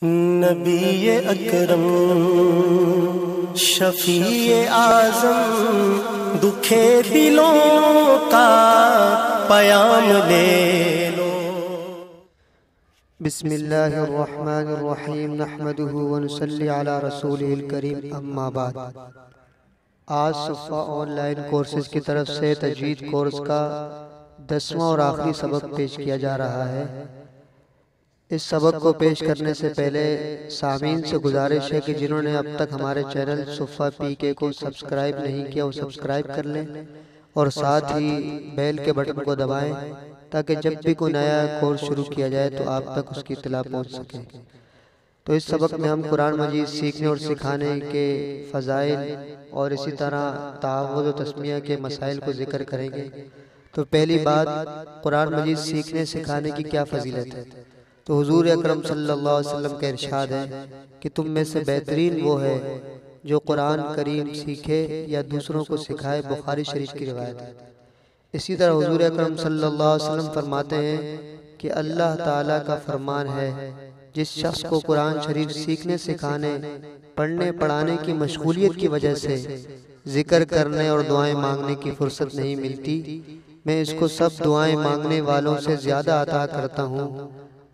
نبی اکرم شفیع اعظم دکھے دلوں کا پیام لے لو۔ بسم اللہ الرحمن الرحیم نحمده ونصلی علی رسولہ الکریم اما بعد۔ آج صفحہ آن لائن کورسز کی طرف سے تجوید کورس کا 10واں اور آخری سبق پیش کیا جا رہا ہے۔ اس سبق کو پیش کرنے سے پہلے سامعین سے گزارش ہے کہ جنہوں نے اب تک ہمارے چینل صفحہ پی کے کو سبسکرائب نہیں کیا وہ سبسکرائب کر لیں اور ساتھ ہی بیل کے بٹن کو دبائیں تاکہ جب بھی کوئی نیا کورس شروع کیا جائے تو آپ تک اس کی اطلاع پہنچ سکے۔ تو اس سبق میں ہم قرآن مجید سیکھنے اور سکھانے کے فضائل اور اسی طرح تعاوذ و تسمیہ کے مسائل کو ذکر کریں گے۔ تو پہلی بات، قرآن مجید سیکھنے سکھانے کی کیا فضیلت ہے؟ تو حضور اکرم صلی اللہ علیہ وسلم کا ارشاد ہے کہ تم میں سے بہترین وہ ہے جو قرآن کریم سیکھے یا دوسروں کو سکھائے، بخاری شریف کی روایت ہے۔ اسی طرح حضور اکرم صلی اللہ علیہ وسلم فرماتے ہیں کہ اللہ تعالیٰ کا فرمان ہے، جس شخص کو قرآن شریف سیکھنے سکھانے پڑھنے پڑھانے کی مشغولیت کی وجہ سے ذکر کرنے اور دعائیں مانگنے کی فرصت نہیں ملتی، میں اس کو سب دعائیں مانگنے والوں سے زیادہ عطا کرتا ہوں۔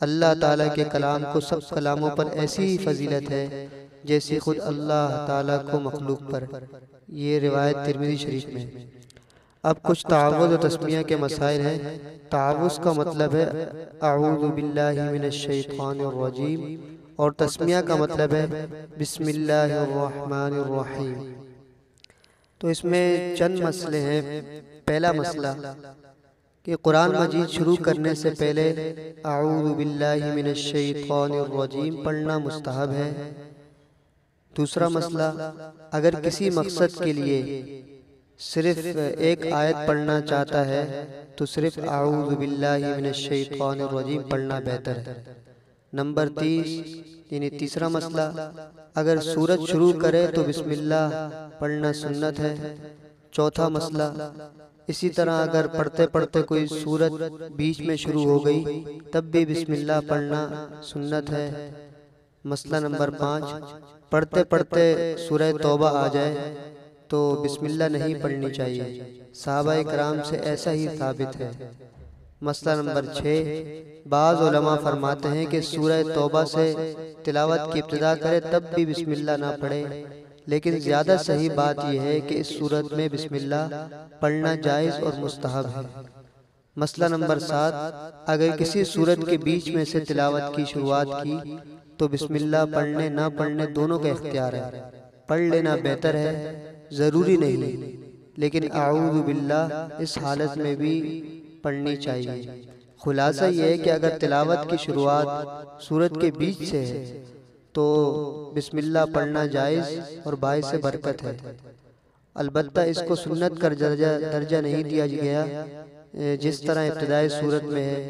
اللہ تعالیٰ کے کلام کو سب کلاموں پر ایسی ہی فضیلت ہے جیسی خود اللہ تعالیٰ کو مخلوق پر۔ یہ روایت ترمذی شریف میں۔ اب کچھ تعاوذ و تسمیہ کے مسائل ہیں۔ تعاوذ کا مطلب ہے اعوذ باللہ من الشیطان الرجیم، اور تسمیہ کا مطلب ہے بسم اللہ الرحمن الرحیم۔ تو اس میں چند مسئلے ہیں۔ پہلا مسئلہ کہ قرآن مجید شروع کرنے سے پہلے اعوذ باللہ من الشیطان الرجیم پڑھنا مستحب ہے۔ دوسرا مسئلہ، اگر کسی مقصد کے لیے صرف ایک آیت پڑھنا چاہتا ہے تو صرف اعوذ باللہ من الشیطان الرجیم پڑھنا بہتر ہے۔ نمبر 30 یعنی تیسرا مسئلہ، اگر سورت شروع کرے تو بسم اللہ پڑھنا سنت ہے۔ چوتھا مسئلہ، اسی طرح اگر پڑھتے پڑھتے کوئی سورت بیچ میں شروع ہو گئی تب بھی بسم اللہ پڑھنا سنت ہے۔ مسئلہ نمبر 5، پڑھتے پڑھتے سورہ توبہ آ جائے تو بسم اللہ نہیں پڑھنی چاہیے، صحابہ کرام سے ایسا ہی ثابت ہے۔ مسئلہ نمبر 6، بعض علماء فرماتے ہیں کہ سورہ توبہ سے تلاوت کی ابتدا کرے تب بھی بسم اللہ نہ پڑھے، لیکن زیادہ صحیح بات یہ ہے کہ اس صورت میں بسم اللہ پڑھنا جائز اور مستحب ہے۔ مسئلہ نمبر 7، اگر کسی صورت کے بیچ میں سے تلاوت کی شروعات کی تو بسم اللہ پڑھنے نہ پڑھنے دونوں کا اختیار ہے۔ پڑھ لینا بہتر ہے، ضروری نہیں، لیکن اعوذ باللہ اس حالت میں بھی پڑھنی چاہیے۔ خلاصہ یہ ہے کہ اگر تلاوت کی شروعات صورت کے بیچ سے ہے تو بسم اللہ پڑھنا جائز اور باعث برکت ہے۔ البتہ اس کو سنت کا درجہ نہیں دیا گیا جس طرح ابتدائی صورت میں ہے،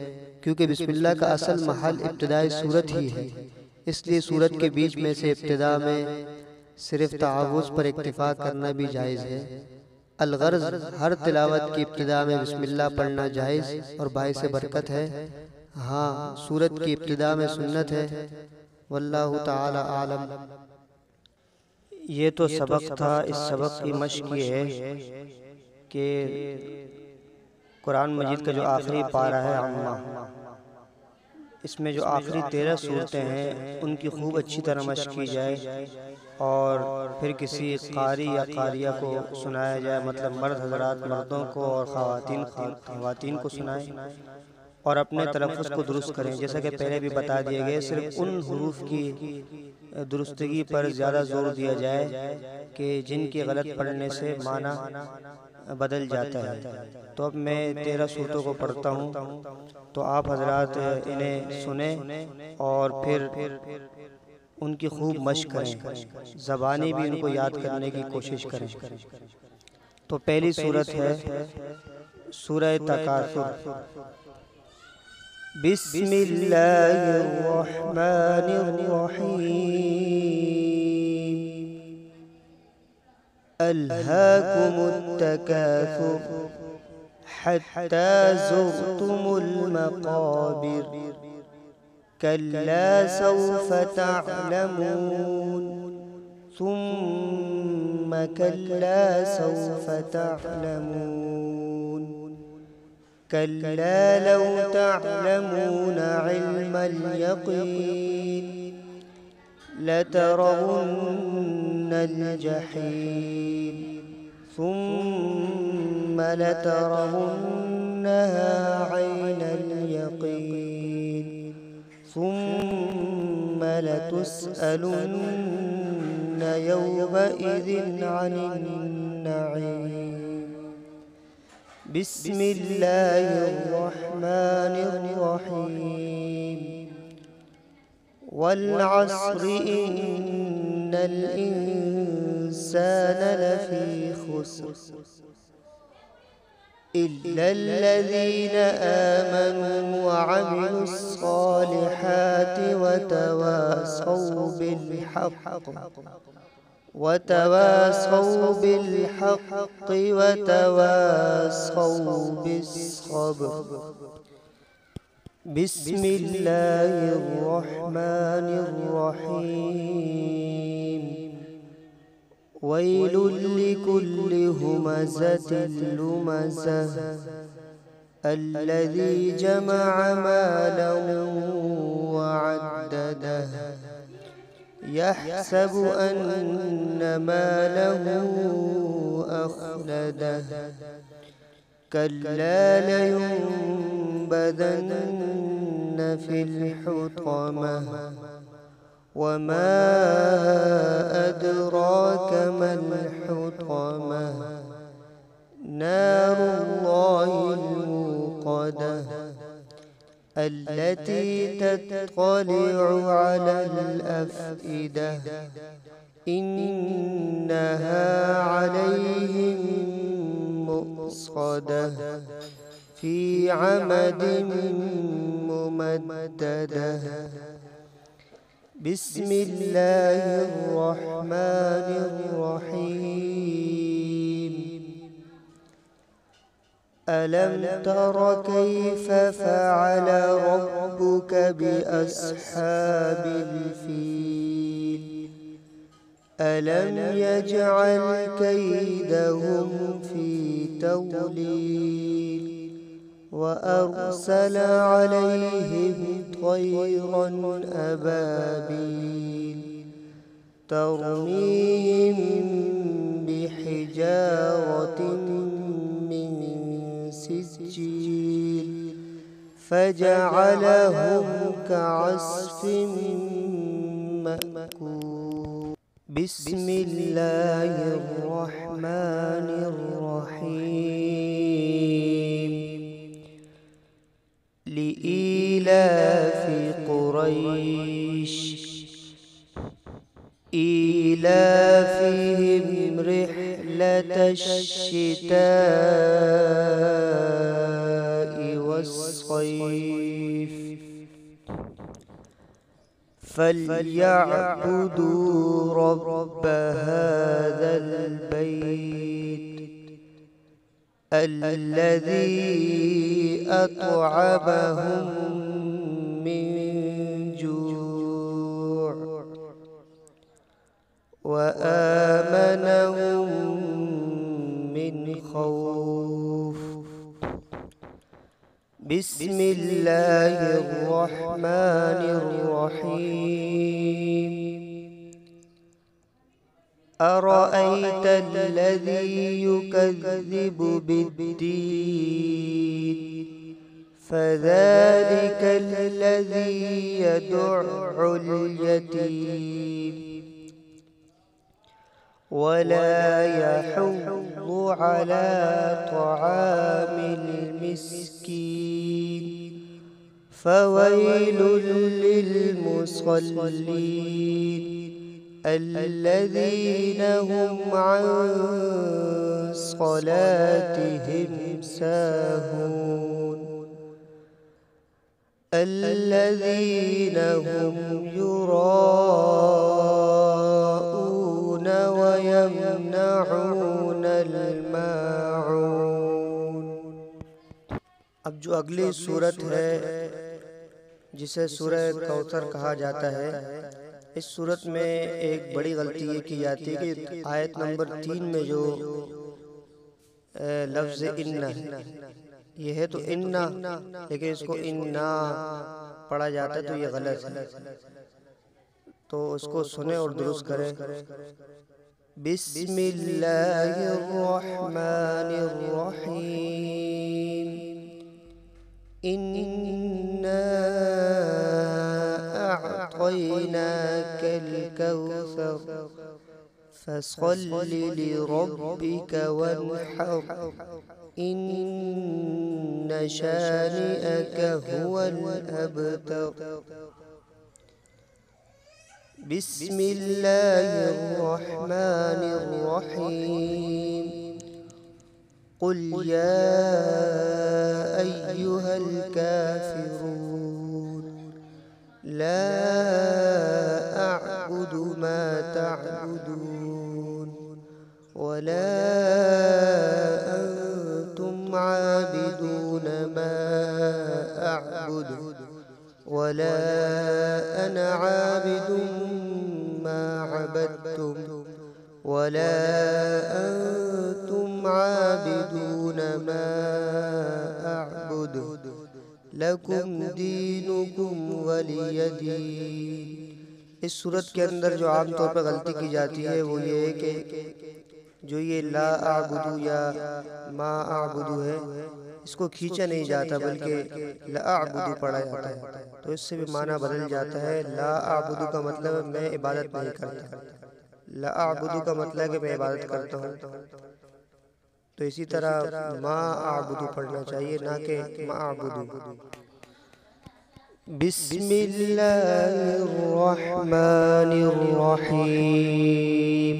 کیونکہ بسم اللہ کا اصل محل ابتدائی صورت ہی ہے، اس لیے صورت کے بیچ میں سے ابتدا میں صرف تعاوذ پر اکتفا کرنا بھی جائز ہے۔ الغرض، ہر تلاوت کی ابتدا میں بسم اللہ پڑھنا جائز اور باعث برکت ہے۔ ہاں، صورت کی ابتدا میں سنت ہے۔ واللہ تعالی عالم۔ یہ تو سبق تھا۔ اس سبق کی مشق یہ ہے کہ قرآن مجید کا جو آخری پارہ ہے عامہ، اس میں جو آخری 13 صورتیں ہیں ان کی خوب اچھی طرح مشق کی جائے اور پھر کسی قاری یا قاریہ کو سنایا جائے، مطلب مرد حضرات مردوں کو اور خواتین کو سنائیں، اور اپنے تلفظ کو درست کریں۔ جیسا کہ پہلے بھی بتا دیے گئے، صرف ان حروف کی درستگی پر زیادہ زور دیا جائے کہ جن کی غلط پڑھنے سے معنی بدل جاتا ہے۔ تو اب میں 13 صورتوں کو پڑھتا ہوں، تو آپ حضرات انہیں سنیں اور پھر ان کی خوب مشق کریں، زبانی بھی ان کو یاد کرنے کی کوشش کریں۔ تو پہلی صورت ہے سورہ تکاثر۔ بسم اللہ الرحمن الرحیم۔ الہاکم التکاثر حتی زرتم المقابر كلا سوف تعلمون ثم كلا سوف تعلمون كلا لو تعلمون علم اليقين لترون الجحيم ثم لترونها عين اليقين ثم لتسألن يومئذ عن النعيم. بسم الله الرحمن الرحيم. والعصر إن الإنسان لفي خسر إلا الذين آمنوا وعملوا الصالحات وتواصوا بالحق وتواصوا بالصبر. بسم الله الرحمن الرحيم. ويل لكل همزة لمزة الذي جمع مالا وعدده يحسب أن ماله أخلده كلا لينبذن في الحطمة وما أدراك ما الحطمة نار الله الموقدة التي تطلع على الأفئدة إنها عليهم مؤصدة في عمد ممددة. بسم الله الرحمن الرحيم. ألم تر كيف فعل ربك بأصحاب الفيل ألم يجعل كيدهم في تضليل وأرسل عليهم طيرا أبابيل ترميهم بحجارة من سجيل فجعلهم كعصف مأكول. بسم الله الرحمن الرحيم. لإيلاف قريش إيلافهم رحلة الشتاء والصيف فليعبدوا رب هذا البيت الذي أطعمهم من جوع وآمنهم من خوف. بسم الله الرحمن الرحيم. أرأيت الذي يكذب بالدين فذلك الذي يدع اليتيم ولا يحض على طعام المسكين فويل للمصلين الذين هم عن صلاتهم ساهون الذين هم يراءون ويمنعون الماعون. अब जो अगली सूरत है जिसे सूरह कौसर कहा जाता है। इस सूरत में एक बड़ी गलती ये की जाती है कि आयत नंबर 3 में जो लफ्ज़ इन्ना ये है तो इन्ना, लेकिन इसको इन्ना पढ़ा जाता है तो ये गलत है। तो उसको सुने और दुरुस्त करें। बिस्मिल्लाहिर्रहमानिर्रहीम। इन्ना अअतैनाकल कौसर फसल्लि लिरब्बिक वन्हर इन्न शानिअक हुवल अबतर। बिस्मिल्लाहिर्रहमानिर्रहीम। कुल या अय्युहल काफिरून ला अअबुदु मा तअबुदून वला अंतुम आबिदून मा अअबुदु वला अना आबिदुम मा अबदतुम वला अंतुम आबिदून मा अअबुदु लकुम दीनुकुम वलिय दीन। इस सूरत के अंदर जो आम तौर पर गलती की जाती है वो ये है कि जो ये ला आबुदु या मा आबुदु है इसको खींचा नहीं जाता बल्कि ला आबुदु पढ़ा जाता है। तो इससे भी माना बदल जाता है। ला आबुदु का मतलब है मैं इबादत नहीं करता, ला आबुदु का मतलब है कि मैं इबादत करता हूँ। तो इसी तरह मा आबुदु पढ़ना चाहिए, ना कि मा आबुदु। बिस्मिल्लाहिर्रहमानिर्रहीम।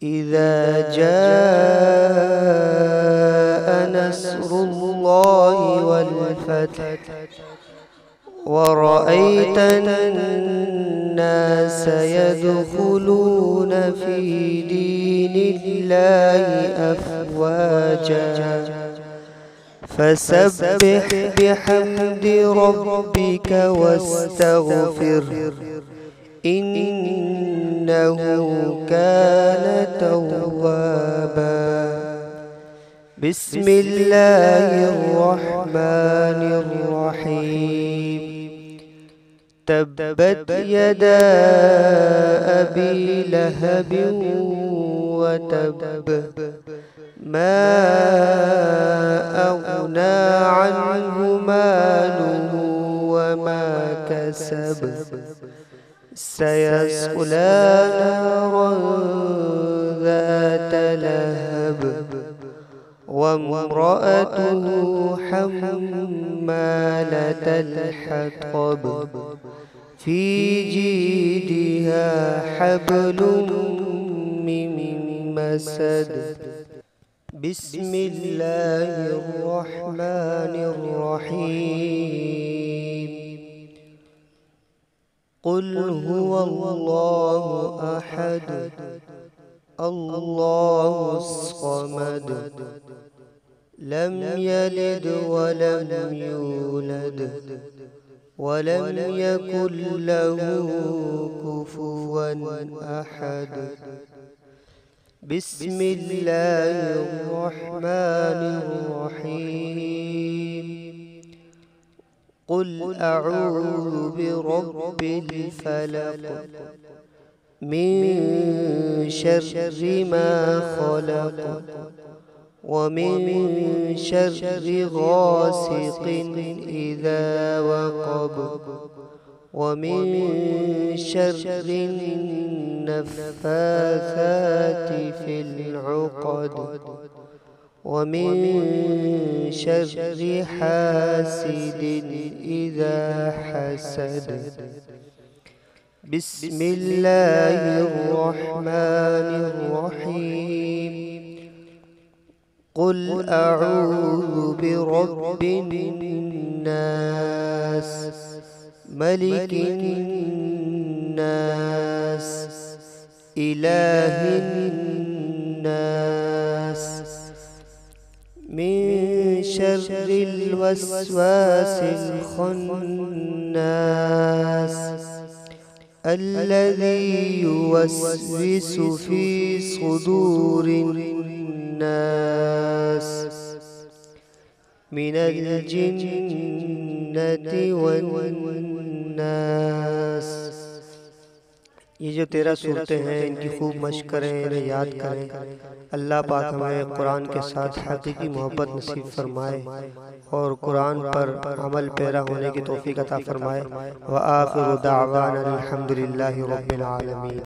इज़ा जाअ नस्रुल्लाहि वल फतह वरअयतन नास यदखुलून फी दीनिल्लाहि अफ़वाजा फसब्बिह बिहम्दि रब्बिक वस्तगफिर इन्नहु कान तव्वाबा। बिस्मिल्लाहिर्रहमानिर्रहीम। तब्बत यदा अबी लहब व तब मा अग़ना अन्हु मालुहु व मा कसब सयस्ला नारन ज़ात लहब वम्रअतुहु हम्मालतल हतब फी जीदिहा हब्लुम मिन मसद। बिस्मिल्लाहिर्रहमानिर्रहीम। कुल हुवल्लाहु अहद अल्लाहुस समद लम यलिद वलम यूलद वलम यकुल लहू कुफुवन अहद। बिस्मिल्लाहिर्रहमानिर्रहीम। कुल अऊज़ु बिरब्बिल फलक मिन शर्रि मा खलक वमिन शर्रि गासिकिन इज़ा वक़ब वमिन शर्रि नफ़्फ़ाथाति फ़िल उक़द वमिन शर्रि हासिदिन इज़ा हसद। बिस्मिल्लाहिर्रहमानिर्रहीम। कुल अऊज़ु बिरब्बिन नास मलिकिन नास इलाहिन नास मिन شر الوسواس الخناس الذي يوسوس في صدور الناس من الجنة والناس۔ یہ جو 13 صورتیں ہیں ان کی خوب مشق کریں، انہیں یاد کریں۔ اللہ پاک ہمیں قرآن کے ساتھ حقیقی محبت نصیب فرمائے اور قرآن پر عمل پیرا ہونے کی توفیق عطا فرمائے۔ وآخر دعوانا الحمدللہ رب العالمین۔